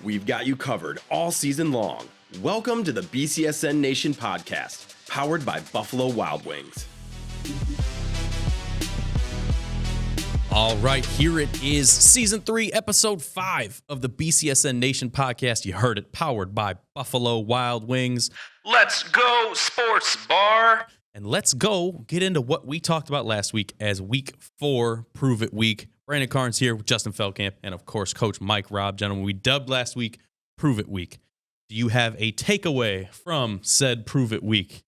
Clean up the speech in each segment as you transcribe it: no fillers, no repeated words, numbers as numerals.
We've got you covered all season long. Welcome to the BCSN Nation podcast, powered by Buffalo Wild Wings. All right, here it is, Season 3, Episode 5 of the BCSN Nation podcast. You heard it, powered by Buffalo Wild Wings. Let's go, sports bar! And let's go get into what we talked about last week as Week 4 Prove It Week. Brandon Carnes here with Justin Feldkamp and, of course, Coach Mike Robb. Gentlemen, we dubbed last week Prove It Week. Do you have a takeaway from said Prove It Week?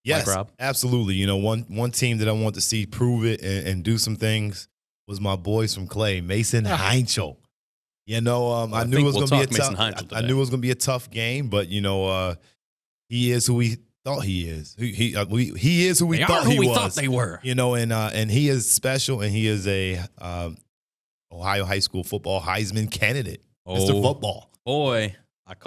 Yes, Mike Robb? absolutely. You know, one team that I want to see prove it and do some things was my boys from Clay, Mason Heintschel. You know, I knew it was going to be a tough. I knew it was going to be a tough game, but you know, he is who we thought he is. He is who we thought he was. Thought they were. You know, and he is special, and he is a Ohio high school football Heisman candidate. Mr. Football. Boy,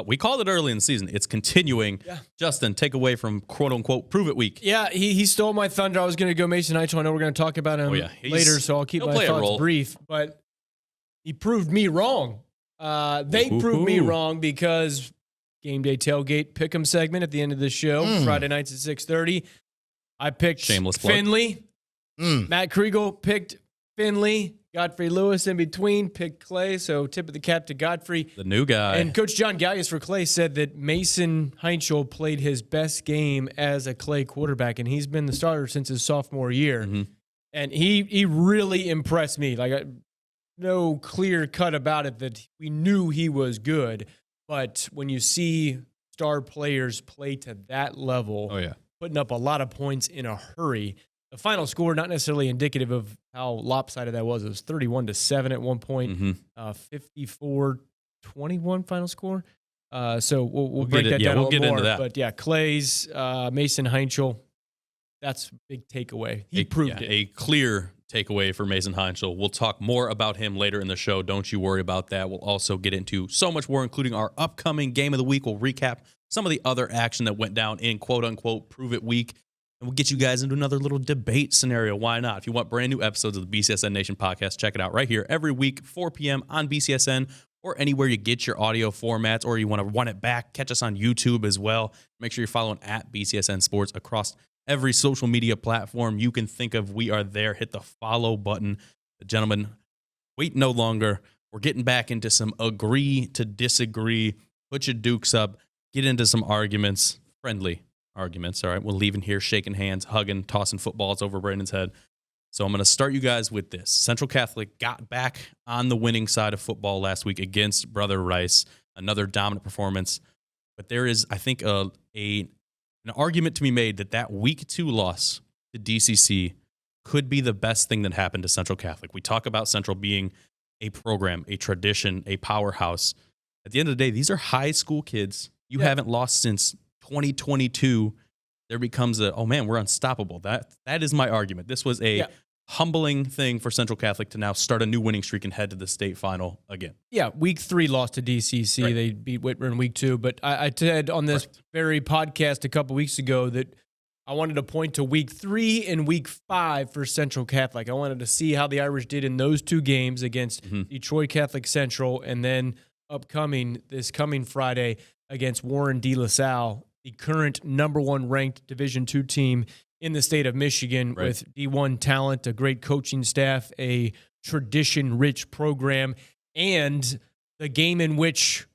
we called it early in the season. It's continuing. Yeah. Justin, take away from quote-unquote Prove It Week. Yeah, he stole my thunder. I was going to go Mason Heintschel. I know we're going to talk about him later, so I'll keep my thoughts brief. But he proved me wrong. They proved me wrong because Game Day Tailgate Pick'em segment at the end of the show, Friday nights at 6:30. I picked Finley. Matt Kriegel picked Finley. Godfrey Lewis in between, picked Clay, so tip of the cap to Godfrey. The new guy. And Coach John Gallius for Clay said that Mason Heintschel played his best game as a Clay quarterback, and he's been the starter since his sophomore year. Mm-hmm. And he really impressed me. Like, no clear cut about it that we knew he was good, but when you see star players play to that level, putting up a lot of points in a hurry, the final score not necessarily indicative of how lopsided that was. It was 31-7 at one point, 54-21 final score. So we'll break that down a little more. Into that. But yeah, Clay's Mason Heintschel, that's a big takeaway. He proved it. A clear takeaway for Mason Heintschel. We'll talk more about him later in the show. Don't you worry about that. We'll also get into so much more, including our upcoming Game of the Week. We'll recap some of the other action that went down in quote-unquote Prove It Week. And we'll get you guys into another little debate scenario. Why not? If you want brand new episodes of the BCSN Nation podcast, check it out right here every week, 4 p.m. on BCSN or anywhere you get your audio formats, or you want to run it back, catch us on YouTube as well. Make sure you're following at BCSN Sports across every social media platform you can think of. We are there. Hit the follow button. Gentlemen, wait no longer. We're getting back into some agree to disagree. Put your dukes up. Get into some arguments. Friendly arguments. All right, we're leaving here shaking hands, hugging, tossing footballs over Brandon's head. So I'm going to start you guys with this. Central Catholic got back on the winning side of football last week against Brother Rice. Another dominant performance. But there is, I think, an argument to be made that Week 2 loss to DCC could be the best thing that happened to Central Catholic. We talk about Central being a program, a tradition, a powerhouse. At the end of the day, these are high school kids. You haven't lost since 2022. There becomes we're unstoppable. That is my argument. This was a humbling thing for Central Catholic to now start a new winning streak and head to the state final again. Yeah, Week 3 lost to DCC. Right. They beat Whitmer in Week 2. But I said on this very podcast a couple weeks ago that I wanted to point to Week 3 and Week 5 for Central Catholic. I wanted to see how the Irish did in those two games against Detroit Catholic Central, and then this coming Friday against Warren De La Salle, the current number 1 ranked Division II team in the state of Michigan, with D1 talent, a great coaching staff, a tradition-rich program, and the game in which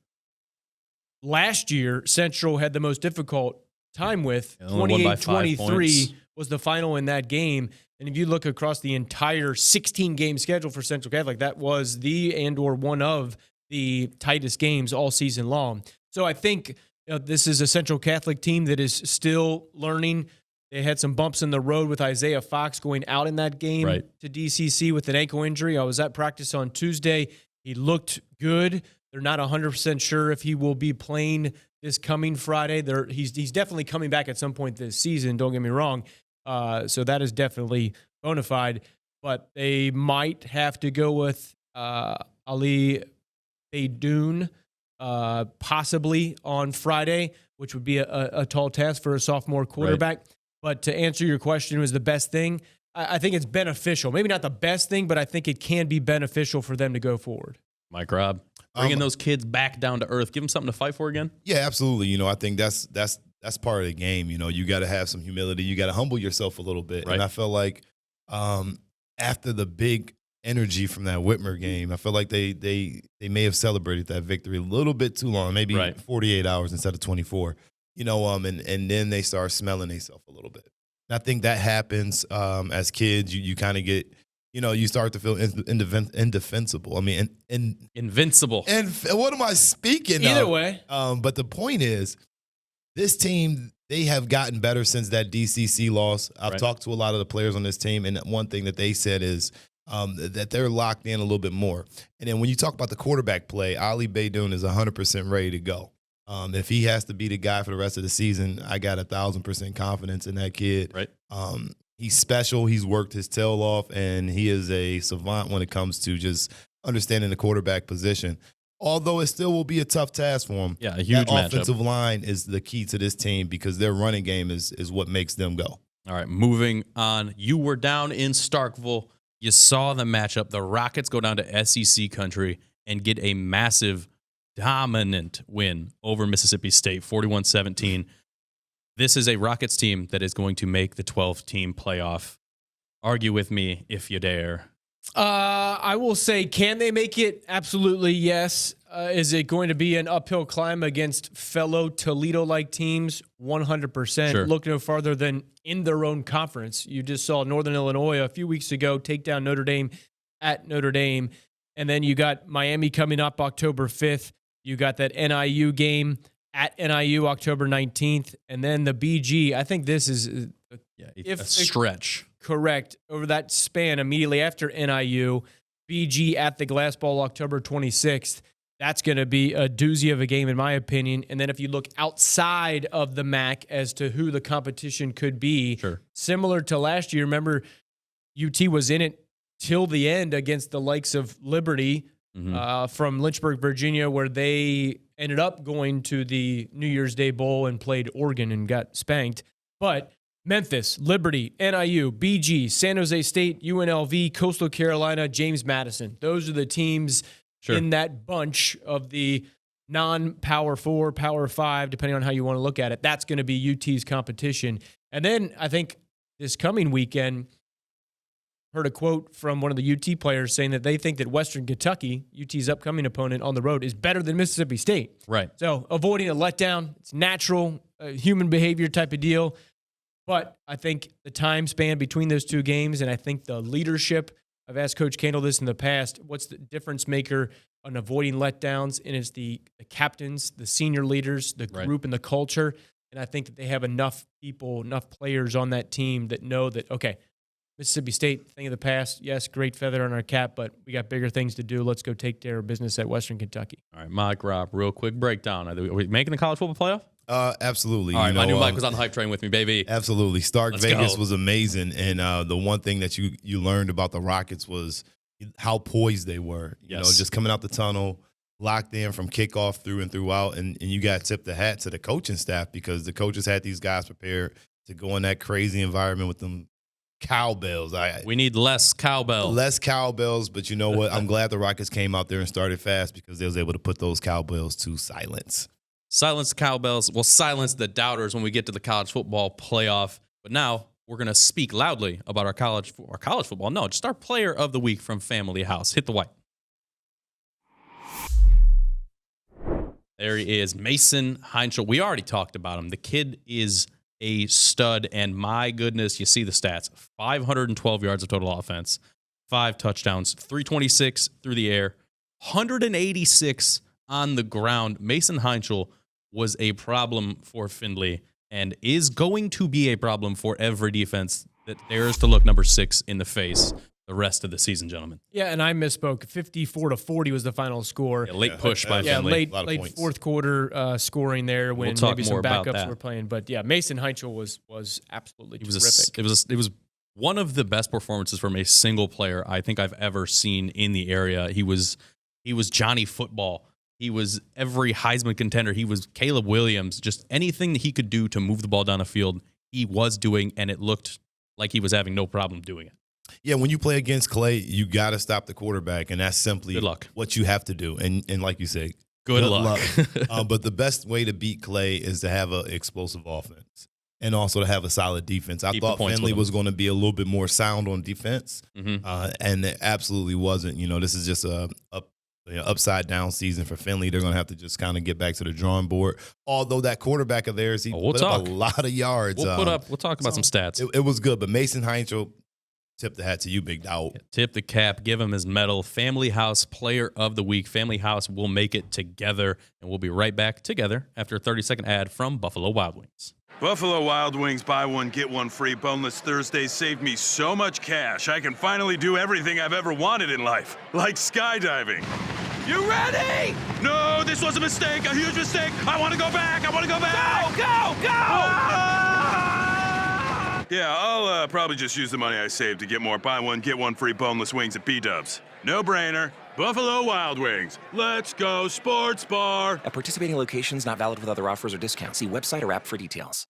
last year Central had the most difficult time with. 28-23 was the final in that game. And if you look across the entire 16-game schedule for Central Catholic, that was one of the tightest games all season long. So I think this is a Central Catholic team that is still learning. They had some bumps in the road with Isaiah Fox going out in that game to DCC with an ankle injury. I was at practice on Tuesday. He looked good. They're not 100% sure if he will be playing this coming Friday. He's definitely coming back at some point this season, don't get me wrong. So that is definitely bona fide. But they might have to go with Ali Beydoun possibly on Friday, which would be a tall task for a sophomore quarterback. Right. But to answer your question, was the best thing? I think it's beneficial. Maybe not the best thing, but I think it can be beneficial for them to go forward. Mike Robb. Bringing those kids back down to earth, give them something to fight for again. Yeah, absolutely. I think that's part of the game. You got to have some humility. You got to humble yourself a little bit. Right. And I felt like after the big energy from that Whitmer game, I feel like they may have celebrated that victory a little bit too long, maybe 48 hours instead of 24. And then they start smelling themselves a little bit. And I think that happens as kids. You kind of get, you start to feel indefensible. I mean, invincible. And what am I speaking Either of? way. But the point is, this team, they have gotten better since that DCC loss. I've talked to a lot of the players on this team, and one thing that they said is that they're locked in a little bit more. And then when you talk about the quarterback play, Ali Beydoun is 100% ready to go. If he has to be the guy for the rest of the season, I got 1,000% confidence in that kid. Right. He's special. He's worked his tail off, and he is a savant when it comes to just understanding the quarterback position. Although it still will be a tough task for him. Yeah, a huge matchup. Offensive line is the key to this team because their running game is what makes them go. All right, moving on. You were down in Starkville. You saw the matchup. The Rockets go down to SEC country and get a massive, dominant win over Mississippi State, 41-17. This is a Rockets team that is going to make the 12-team playoff. Argue with me if you dare. I will say, can they make it? Absolutely, yes. Is it going to be an uphill climb against fellow Toledo-like teams? 100%. Sure. Look no farther than in their own conference. You just saw Northern Illinois a few weeks ago take down Notre Dame at Notre Dame. And then you got Miami coming up October 5th. You got that NIU game at NIU October 19th. And then the BG. I think this is a stretch. Correct. Over that span immediately after NIU, BG at the Glass Bowl October 26th. That's going to be a doozy of a game, in my opinion. And then if you look outside of the MAC as to who the competition could be, similar to last year, remember UT was in it till the end against the likes of Liberty from Lynchburg, Virginia, where they ended up going to the New Year's Day Bowl and played Oregon and got spanked. But Memphis, Liberty, NIU, BG, San Jose State, UNLV, Coastal Carolina, James Madison. Those are the teams in that bunch of the non-Power 4, Power 5, depending on how you want to look at it. That's going to be UT's competition. And then I think this coming weekend, heard a quote from one of the UT players saying that they think that Western Kentucky, UT's upcoming opponent on the road, is better than Mississippi State. Right. So avoiding a letdown, it's natural, human behavior type of deal. But I think the time span between those two games, and I think the leadership, I've asked Coach Candle this in the past, what's the difference maker on avoiding letdowns? And it's the captains, the senior leaders, the group, and the culture. And I think that they have enough people, enough players on that team that know that, okay, Mississippi State, thing of the past, yes, great feather on our cap, but we got bigger things to do. Let's go take care of business at Western Kentucky. All right, Mike, Rob, real quick breakdown. Are we making the college football playoff? Absolutely. All right, my new Mike was on the hype train with me, baby. Absolutely. Let's Vegas go. was amazing. And the one thing that you learned about the Rockets was how poised they were. You know, just coming out the tunnel, locked in from kickoff through and throughout. And you got to tip the hat to the coaching staff because the coaches had these guys prepared to go in that crazy environment with them cowbells. We need less cowbell. Less cowbells, but you know what? I'm glad the Rockets came out there and started fast because they was able to put those cowbells to silence. Silence the cowbells. We'll silence the doubters when we get to the college football playoff. But now we're going to speak loudly about our college football. No, just our player of the week from Family House. Hit the white. There he is, Mason Heintschel. We already talked about him. The kid is a stud, and my goodness, you see the stats. 512 yards of total offense, 5 touchdowns, 326 through the air, 186 on the ground. Mason Heintschel was a problem for Findlay and is going to be a problem for every defense that dares to look number 6 in the face the rest of the season, gentlemen. Yeah, and I misspoke. 54-40 was the final score. Yeah, late push by Findlay. Late fourth quarter scoring there when maybe some backups were playing. But yeah, Mason Heintschel was absolutely terrific. It was one of the best performances from a single player I think I've ever seen in the area. He was Johnny Football. He was every Heisman contender. He was Caleb Williams. Just anything that he could do to move the ball down the field, he was doing, and it looked like he was having no problem doing it. Yeah, when you play against Clay, you got to stop the quarterback, and that's simply Good luck. what you have to do. And like you say, good luck. But the best way to beat Clay is to have an explosive offense and also to have a solid defense. I thought Finley was going to be a little bit more sound on defense, and it absolutely wasn't. This is just a upside down season for Finley. They're going to have to just kind of get back to the drawing board. Although that quarterback of theirs, he put up a lot of yards. We'll talk about some stats. It was good, but Mason Heintschel, tip the hat to you, big dog. Yeah, tip the cap, give him his medal. Family House Player of the Week. Family House will make it together, and we'll be right back together after a 30-second ad from Buffalo Wild Wings. Buffalo Wild Wings, buy one, get one free. Boneless Thursdays saved me so much cash. I can finally do everything I've ever wanted in life, like skydiving. You ready? No, this was a mistake, a huge mistake. I want to go back. Go! Yeah, I'll probably just use the money I saved to get more buy one, get one free boneless wings at B-Dubs. No brainer. Buffalo Wild Wings. Let's go sports bar. At participating locations, not valid with other offers or discounts. See website or app for details.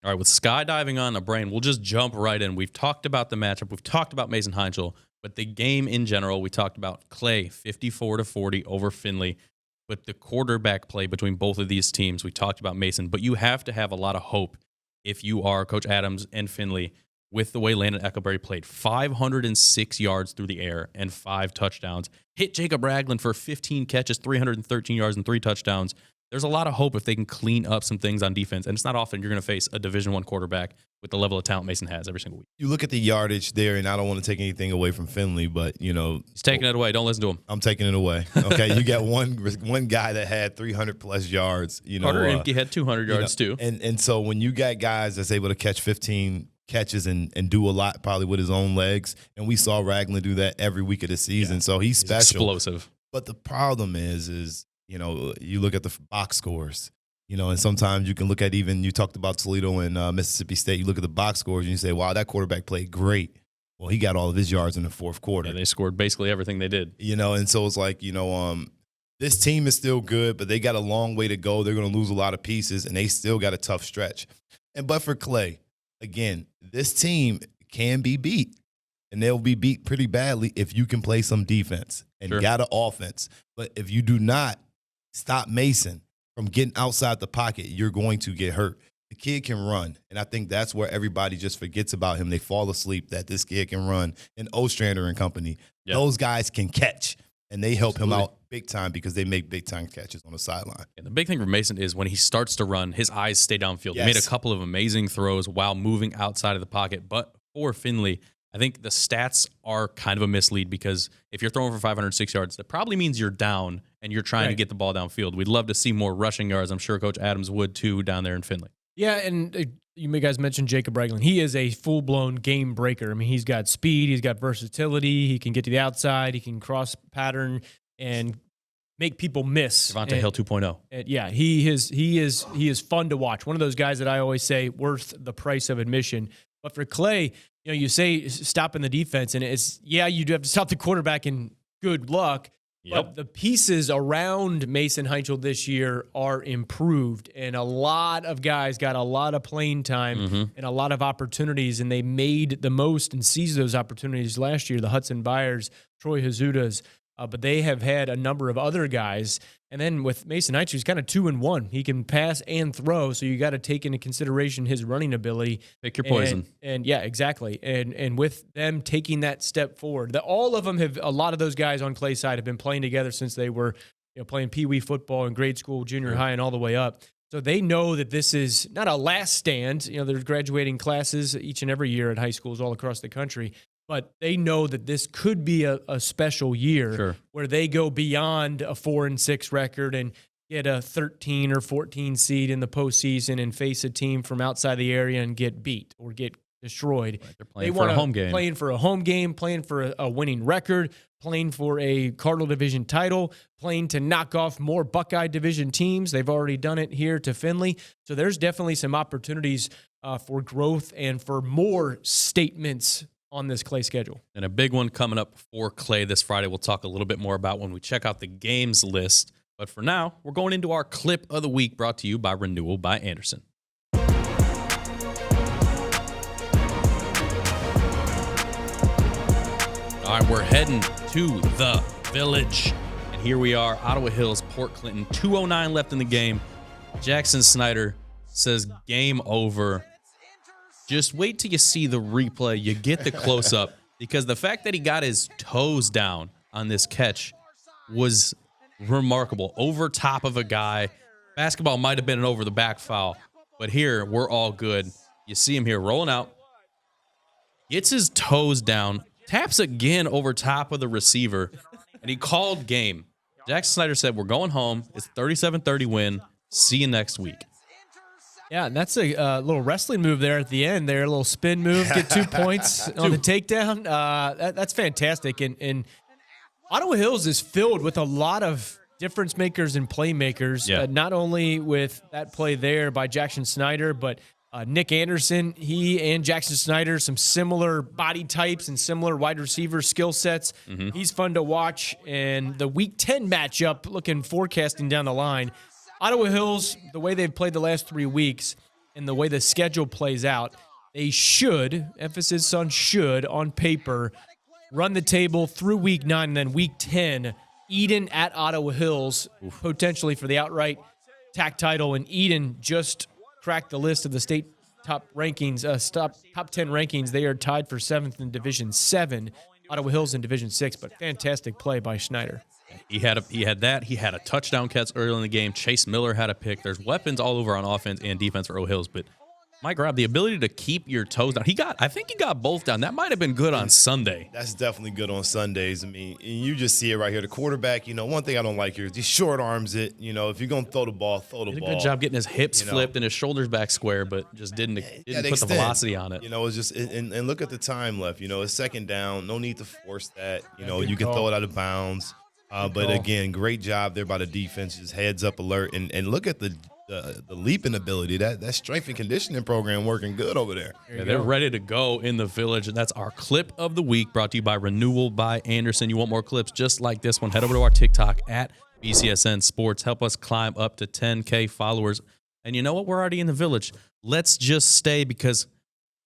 All right, with skydiving on the brain, we'll just jump right in. We've talked about the matchup. We've talked about Mason Heintschel, but the game in general, we talked about Clay, 54-40 over Finley. But the quarterback play between both of these teams, we talked about Mason, but you have to have a lot of hope if you are Coach Adams and Finley with the way Landon Eckelberry played. 506 yards through the air and 5 touchdowns. Hit Jacob Ragland for 15 catches, 313 yards and 3 touchdowns. There's a lot of hope if they can clean up some things on defense. And it's not often you're going to face a Division I quarterback with the level of talent Mason has every single week. You look at the yardage there, and I don't want to take anything away from Finley, but, he's taking it away. Don't listen to him. I'm taking it away. Okay, you got one guy that had 300-plus yards. Carter Imke had 200 yards, too. And so when you got guys that's able to catch 15 catches and do a lot probably with his own legs, and we saw Ragland do that every week of the season, so he's special. Explosive. But the problem is you look at the box scores, and sometimes you can look at even, you talked about Toledo and Mississippi State, you look at the box scores and you say, wow, that quarterback played great. Well, he got all of his yards in the fourth quarter. Yeah, they scored basically everything they did. And so it's like, this team is still good, but they got a long way to go. They're going to lose a lot of pieces, and they still got a tough stretch. But for Clay, again, this team can be beat, and they'll be beat pretty badly if you can play some defense and got an offense. But if you do not stop Mason from getting outside the pocket, you're going to get hurt. The kid can run, and I think that's where everybody just forgets about him. They fall asleep that this kid can run. And Ostrander and company, those guys can catch, and they help him out big time because they make big-time catches on the sideline. And the big thing for Mason is when he starts to run, his eyes stay downfield. He made a couple of amazing throws while moving outside of the pocket. But for Finley, I think the stats are kind of a mislead because if you're throwing for 506 yards, that probably means you're down and you're trying to get the ball downfield. We'd love to see more rushing yards. I'm sure Coach Adams would too down there in Finley. Yeah, and you guys mentioned Jacob Ragland. He is a full-blown game breaker. I mean, he's got speed, he's got versatility, he can get to the outside, he can cross pattern and make people miss. Devontae Hill 2.0. And yeah, he is fun to watch. One of those guys that I always say worth the price of admission. But for Clay, you say stopping the defense, and it's you do have to stop the quarterback, and good luck. But the pieces around Mason Heintschel this year are improved, and a lot of guys got a lot of playing time and a lot of opportunities, and they made the most and seized those opportunities last year. The Hudson Byers, Troy Hazudas, but they have had a number of other guys. And then with Mason Heintschel, he's kind of 2-in-1. He can pass and throw, so you got to take into consideration his running ability. Pick your poison. And yeah, exactly. And with them taking that step forward, all of them have, a lot of those guys on Clay's side have been playing together since they were playing Pee Wee football in grade school, junior high, and all the way up. So they know that this is not a last stand. There's graduating classes each and every year at high schools all across the country. But they know that this could be a special year where they go beyond a 4-6 record and get a 13 or 14 seed in the postseason and face a team from outside the area and get beat or get destroyed. Right, they're playing for a home game. Playing for a home game, playing for a winning record, playing for a Cardinal Division title, playing to knock off more Buckeye Division teams. They've already done it here to Finley. So there's definitely some opportunities for growth and for more statements on this Clay schedule. And a big one coming up for Clay this Friday we'll talk a little bit more about when we check out the games list. But for now, we're going into our clip of the week brought to you by Renewal by Anderson. All right, we're heading to the Village. And here we are, Ottawa Hills, Port Clinton, 2:09 left in the game. Jackson Snyder says game over. Just wait till you see the replay. You get the close-up because the fact that he got his toes down on this catch was remarkable. Over top of a guy. Basketball might have been an over-the-back foul, but here we're all good. You see him here rolling out. Gets his toes down. Taps again over top of the receiver, and he called game. Jackson Snyder said, we're going home. It's 37-30 win. See you next week. Yeah, and that's a little wrestling move there at the end there, a little spin move, get 2 points on the takedown. That's fantastic. And Ottawa Hills is filled with a lot of difference makers and playmakers, not only with that play there by Jackson Snyder, but Nick Anderson, he and Jackson Snyder, some similar body types and similar wide receiver skill sets. He's fun to watch. And the Week 10 matchup, forecasting down the line, Ottawa Hills, the way they've played the last 3 weeks and the way the schedule plays out, they should, emphasis on should, on paper, run the table through Week 9 and then Week 10, Eden at Ottawa Hills, potentially for the outright TAC title. And Eden just cracked the list of the state top rankings, top 10 rankings. They are tied for 7th in Division 7. Ottawa Hills in Division 6, but fantastic play by Schneider. He had a touchdown catch early in the game. Chase Miller had a pick. There's weapons all over on offense and defense for Ottawa Hills, but Mike Robb, the ability to keep your toes down. I think he got both down. That might have been good on Sunday. That's definitely good on Sundays. I mean, you just see it right here. The quarterback, one thing I don't like here is he short arms it. If you're going to throw the ball, throw the ball. Did a good job getting his hips flipped and his shoulders back square, but just didn't put the velocity on it. It's just and look at the time left. It's second down. No need to force that. You can throw it out of bounds. But again, great job there by the defense. Just heads up alert and look at the leaping ability. That strength and conditioning program working good over there. They're ready to go in the Village, and that's our clip of the week brought to you by Renewal by Anderson. You want more clips just like this one? Head over to our TikTok at BCSN Sports. Help us climb up to 10K followers. And you know what? We're already in the Village. Let's just stay because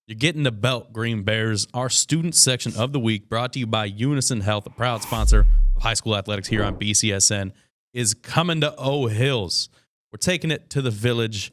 you're getting the belt, Green Bears. Our student section of the week brought to you by Unison Health, a proud sponsor of high school athletics here on BCSN, is coming to O Hills. We're taking it to the Village,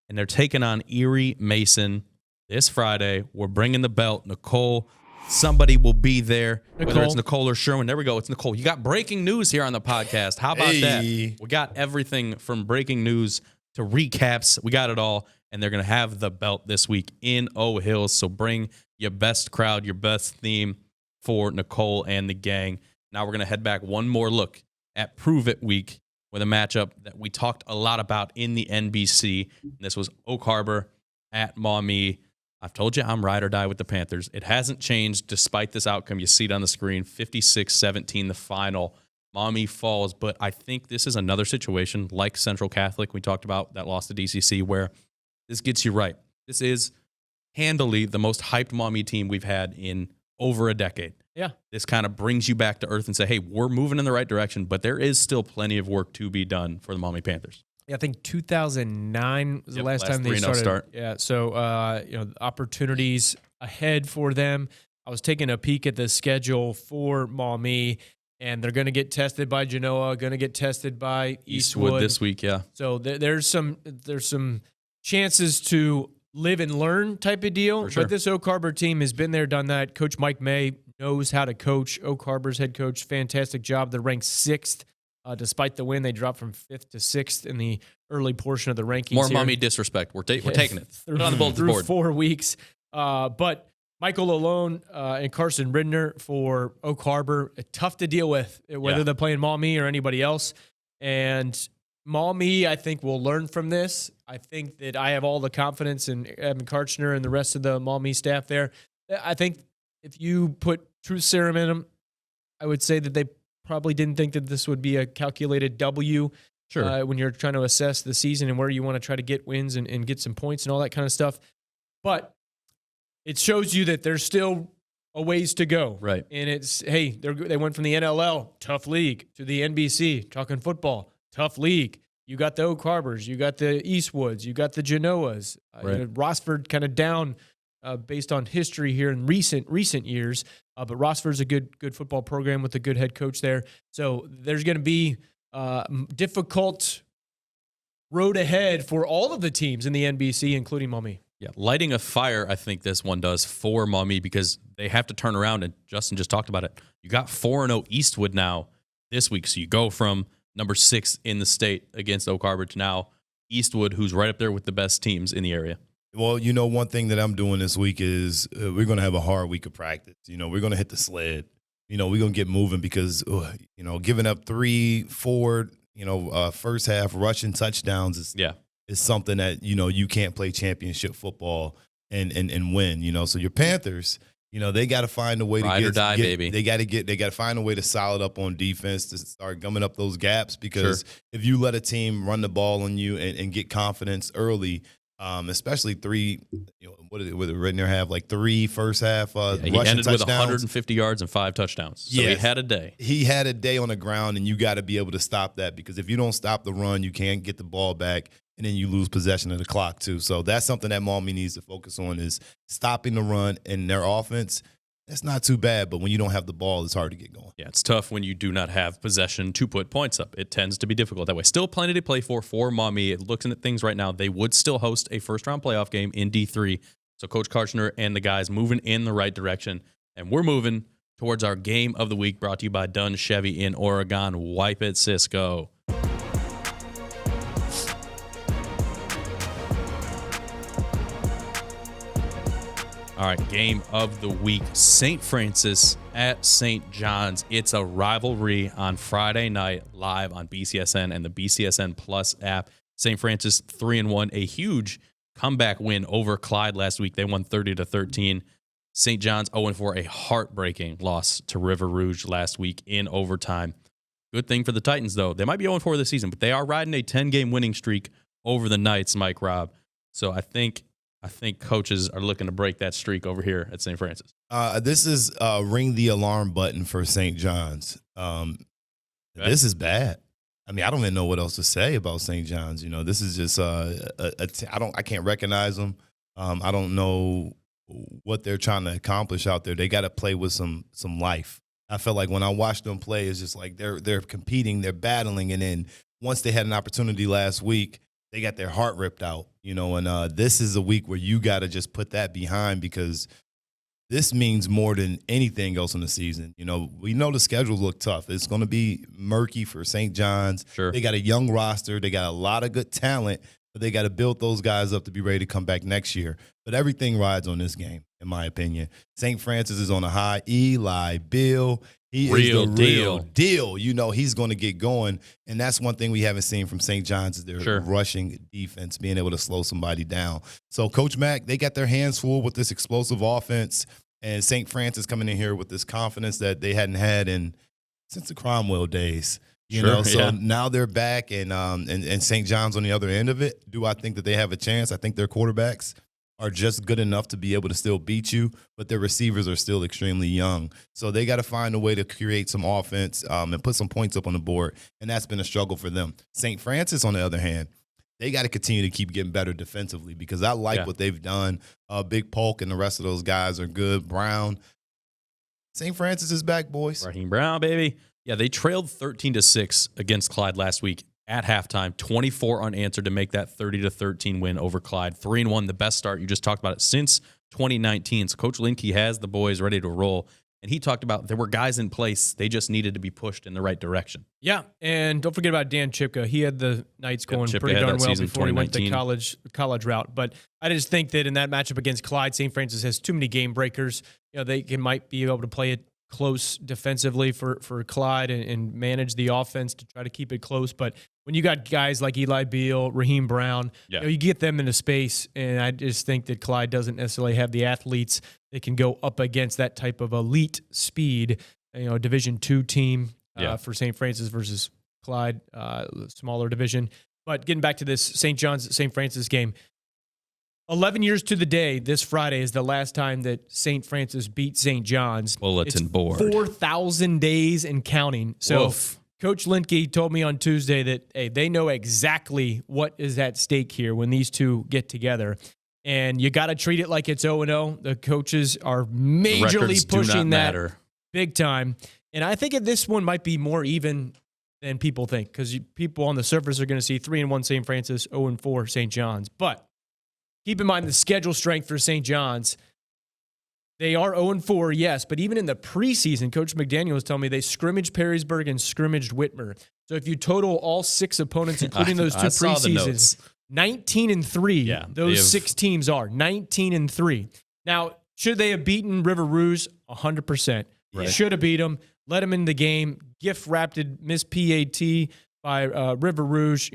and they're taking on Erie Mason this Friday. We're bringing the belt. Nicole, somebody will be there, whether it's Nicole or Sherwin. There we go. It's Nicole. You got breaking news here on the podcast. How about that? We got everything from breaking news to recaps. We got it all, and they're going to have the belt this week in O Hills. So bring your best crowd, your best theme for Nicole and the gang. Now we're going to head back one more look at Prove It Week with a matchup that we talked a lot about in the NBC. This was Oak Harbor at Maumee. I've told you I'm ride or die with the Panthers. It hasn't changed despite this outcome. You see it on the screen, 56-17, the final. Maumee falls, but I think this is another situation like Central Catholic we talked about that lost to DCC where this gets you right. This is handily the most hyped Maumee team we've had in over a decade. Yeah. This kind of brings you back to earth and say, hey, we're moving in the right direction, but there is still plenty of work to be done for the Maumee Panthers. Yeah, I think 2009 was the last time they started. Start. Yeah, so opportunities ahead for them. I was taking a peek at the schedule for Maumee, and they're going to get tested by Genoa, going to get tested by Eastwood this week. Yeah. So there's some chances to live and learn type of deal. Sure. But this Oak Harbor team has been there, done that. Coach Mike May knows how to coach. Oak Harbor's head coach, fantastic job. They're ranked 6th. Despite the win, they dropped from 5th to 6th in the early portion of the rankings. More Maumee disrespect. We're taking it. Put it on the bulletin board. 4 weeks. But Michael Alone and Carson Ridner for Oak Harbor, tough to deal with, whether they're playing Maumee or anybody else. And Maumee, I think, will learn from this. I think that I have all the confidence in Evan Karchner and the rest of the Maumee staff there. I think if you put truth serum in them, I would say that they probably didn't think that this would be a calculated W. Sure. When you're trying to assess the season and where you want to try to get wins and get some points and all that kind of stuff. But it shows you that there's still a ways to go. Right. And it's, hey, they went from the NLL, tough league, to the NBC, talking football, tough league. You got the Oak Harbors, you got the Eastwoods, you got the Genoas. Right. Rossford kind of down based on history here in recent years. But Rossford's a good football program with a good head coach there. So there's going to be difficult road ahead for all of the teams in the NBC, including Maumee. Yeah, lighting a fire, I think this one does for Maumee because they have to turn around, and Justin just talked about it. You got 4-0 Eastwood now this week, so you go from number 6 in the state against Oak Harbor to now Eastwood, who's right up there with the best teams in the area. Well, one thing that I'm doing this week is we're going to have a hard week of practice. We're going to hit the sled. We're going to get moving because, giving up 3-4, first half rushing touchdowns is something that, you can't play championship football and win, So your Panthers, they got to find a way to ride or die, baby. They got to find a way to solid up on defense to start gumming up those gaps because if you let a team run the ball on you and get confidence early, especially 3, what did it written there have like 3 first half he rushing ended touchdowns. with 150 yards and 5 touchdowns. So he had a day. He had a day on the ground, and you got to be able to stop that because if you don't stop the run, you can't get the ball back, and then you lose possession of the clock too. So that's something that Maumee needs to focus on is stopping the run and their offense. That's not too bad, but when you don't have the ball, it's hard to get going. Yeah, it's tough when you do not have possession to put points up. It tends to be difficult that way. Still plenty to play for Maumee. Looking at things right now, they would still host a first-round playoff game in D3. So Coach Karchner and the guys moving in the right direction. And we're moving towards our game of the week brought to you by Dunn Chevy in Oregon. Wipe it, Cisco. All right, game of the week, St. Francis at St. John's. It's a rivalry on Friday night live on BCSN and the BCSN Plus app. St. Francis 3-1, a huge comeback win over Clyde last week. They won 30-13. St. John's 0-4, a heartbreaking loss to River Rouge last week in overtime. Good thing for the Titans, though. They might be 0-4 this season, but they are riding a 10-game winning streak over the Knights, Mike Robb. So I think coaches are looking to break that streak over here at St. Francis. This is ring the alarm button for St. John's. This is bad. I mean, I don't even know what else to say about St. John's. This is just I can't recognize them. I don't know what they're trying to accomplish out there. They got to play with some life. I felt like when I watched them play, it's just like they're competing, they're battling, and then once they had an opportunity last week, they got their heart ripped out, and this is a week where you got to just put that behind because this means more than anything else in the season. We know the schedule look tough. It's going to be murky for St. John's. Sure. They got a young roster. They got a lot of good talent, but they got to build those guys up to be ready to come back next year. But everything rides on this game, in my opinion. St. Francis is on a high. Eli, Bill, he is the real deal. He's going to get going, and that's one thing we haven't seen from St. John's is their rushing defense, being able to slow somebody down. So Coach Mack, they got their hands full with this explosive offense, and St. Francis coming in here with this confidence that they hadn't had since the Cromwell days. Now they're back, and St. John's on the other end of it. Do I think that they have a chance? I think their quarterbacks are just good enough to be able to still beat you, but their receivers are still extremely young. So they got to find a way to create some offense and put some points up on the board, and that's been a struggle for them. St. Francis, on the other hand, they got to continue to keep getting better defensively because I like what they've done. Big Polk and the rest of those guys are good. Brown. St. Francis is back, boys. Raheem Brown, baby. Yeah, they trailed 13-6 against Clyde last week at halftime, 24 unanswered to make that 30-13 win over Clyde. 3-1, the best start. You just talked about it since 2019. So Coach 𝗦𝗀Ce has the boys ready to roll. And he talked about there were guys in place. They just needed to be pushed in the right direction. Yeah, and don't forget about Dan Chipka. He had the Knights going pretty darn well before he went the college route. But I just think that in that matchup against Clyde, St. Francis has too many game breakers. They might be able to play it close defensively for Clyde and manage the offense to try to keep it close. But when you got guys like Eli Beal, Raheem Brown, you get them into space, and I just think that Clyde doesn't necessarily have the athletes that can go up against that type of elite speed, Division II team for St. Francis versus Clyde, smaller division. But getting back to this St. John's, St. Francis game, 11 years to the day, this Friday is the last time that St. Francis beat St. John's. Bulletin board. 4,000 days and counting. So Coach 𝗦𝗀Ce told me on Tuesday that, hey, they know exactly what is at stake here when these two get together. And you got to treat it like it's 0-0. The coaches are majorly pushing that big time. And I think this one might be more even than people think, because people on the surface are going to see 3-1 St. Francis, 0-4 St. John's. But keep in mind the schedule strength for St. John's. They are 0-4, yes, but even in the preseason, Coach McDaniel was telling me they scrimmaged Perrysburg and scrimmaged Whitmer. So if you total all 6 opponents, including those 2 preseasons, 19-3. Yeah, those 6 teams are 19-3. Now, should they have beaten River Rouge? 100%. Right. Should have beat them. Let them in the game. Gift wrapped Miss PAT by River Rouge.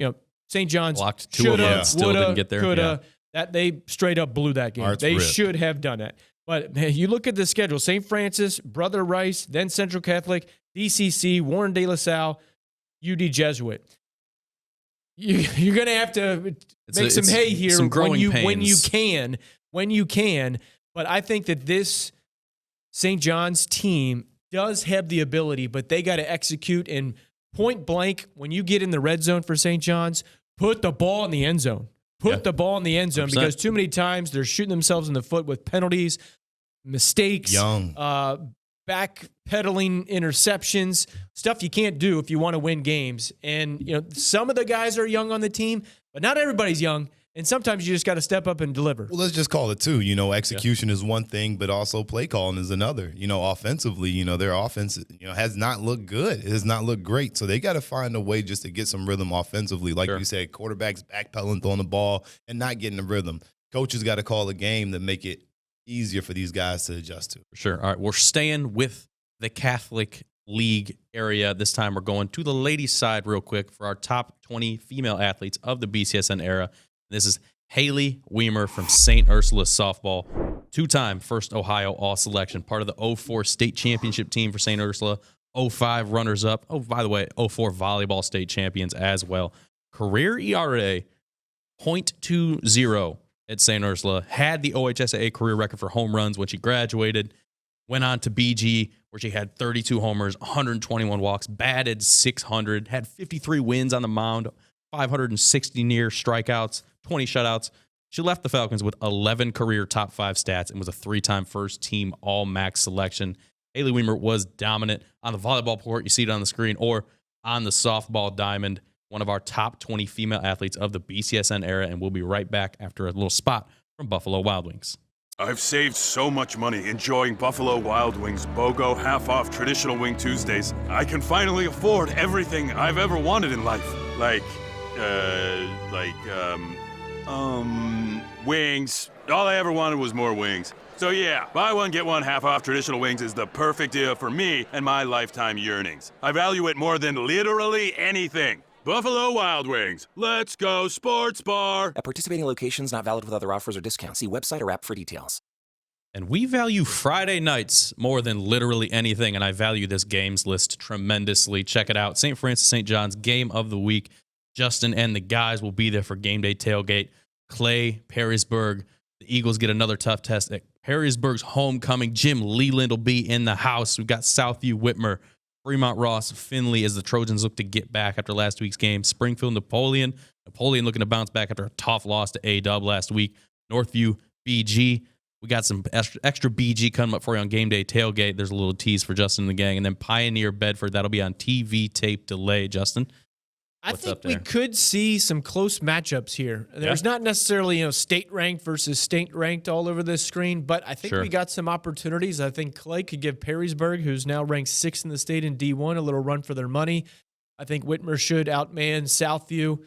St. John's blocked 2 of them. Still didn't get there. Coulda. That they straight up blew that game. They should have done it. But man, you look at the schedule: St. Francis, Brother Rice, then Central Catholic, DCC, Warren De La Salle, UD Jesuit. You're going to have to make some hay here when you can. But I think that this St. John's team does have the ability, but they got to execute. And point blank, when you get in the red zone for St. John's, put the ball in the end zone. Put the ball in the end zone 100%. Because too many times they're shooting themselves in the foot with penalties, mistakes, backpedaling interceptions, stuff you can't do if you want to win games. And, some of the guys are young on the team, but not everybody's young. And sometimes you just got to step up and deliver. Well, let's just call it too. Execution is one thing, but also play calling is another. Offensively, their offense, has not looked good. It has not looked great. So they got to find a way just to get some rhythm offensively. Like you said, quarterbacks backpedaling, throwing the ball, and not getting the rhythm. Coaches got to call a game to make it easier for these guys to adjust to. For sure. All right, we're staying with the Catholic League area. This time we're going to the ladies' side real quick for our top 20 female athletes of the BCSN era. This is Haley Weimer from St. Ursula softball, 2-time first Ohio All-Selection, part of the 04 state championship team for St. Ursula, 05 runners-up. Oh, by the way, 04 volleyball state champions as well. Career ERA, .20 at St. Ursula, had the OHSAA career record for home runs when she graduated, went on to BG, where she had 32 homers, 121 walks, batted .600, had 53 wins on the mound, 560 near strikeouts, 20 shutouts. She left the Falcons with 11 career top 5 stats and was a 3-time first team All-MAC selection. Haley Weimer was dominant on the volleyball court. You see it on the screen, or on the softball diamond. One of our top 20 female athletes of the BCSN era, and we'll be right back after a little spot from Buffalo Wild Wings. I've saved so much money enjoying Buffalo Wild Wings BOGO half-off traditional wing Tuesdays. I can finally afford everything I've ever wanted in life. Wings. All I ever wanted was more wings. So yeah, buy one, get one half off traditional wings is the perfect deal for me and my lifetime yearnings. I value it more than literally anything. Buffalo Wild Wings. Let's go sports bar. At participating locations, not valid with other offers or discounts. See website or app for details. And we value Friday nights more than literally anything, and I value this games list tremendously. Check it out. St. Francis St. John's Game of the Week. Justin and the guys will be there for game day tailgate. Clay, Perrysburg. The Eagles get another tough test at Perrysburg's homecoming. Jim Leland will be in the house. We've got Southview, Whitmer, Fremont Ross, Finley as the Trojans look to get back after last week's game. Springfield, Napoleon. Napoleon looking to bounce back after a tough loss to A-Dub last week. Northview, BG. We got some extra BG coming up for you on game day tailgate. There's a little tease for Justin and the gang. And then Pioneer, Bedford. That'll be on TV tape delay. Justin? I think we could see some close matchups here. There's not necessarily, state ranked versus state ranked all over this screen, but I think we got some opportunities. I think Clay could give Perrysburg, who's now ranked 6th in the state in D1, a little run for their money. I think Whitmer should outman Southview.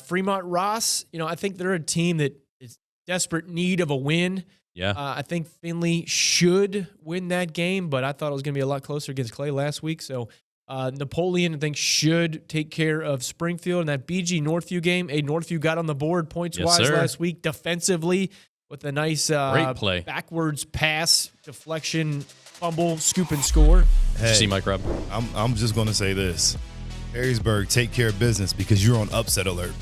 Fremont Ross, I think they're a team that is desperate need of a win. Yeah. I think Finley should win that game, but I thought it was going to be a lot closer against Clay last week. So Napoleon, I think, should take care of Springfield in that BG Northview game. Northview got on the board points-wise last week defensively with a nice great play. Backwards pass, deflection, fumble, scoop, and score. Hey, see Mike Rubb? I'm just going to say this. Perrysburg, take care of business because you're on upset alert.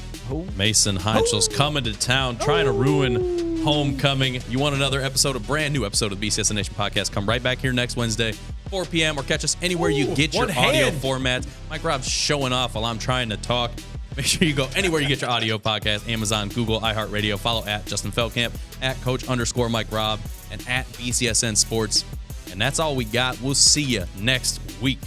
Mason Heintschel's coming to town, trying to ruin homecoming. You want another episode, a brand new episode of the BCSN Nation podcast? Come right back here next Wednesday, 4 p.m. or catch us anywhere you get your audio formats. Mike Robb's showing off while I'm trying to talk. Make sure you go anywhere you get your audio podcast, Amazon, Google, iHeartRadio. Follow at Justin Feldkamp, at Coach_Mike Robb, and at BCSN Sports. And that's all we got. We'll see you next week.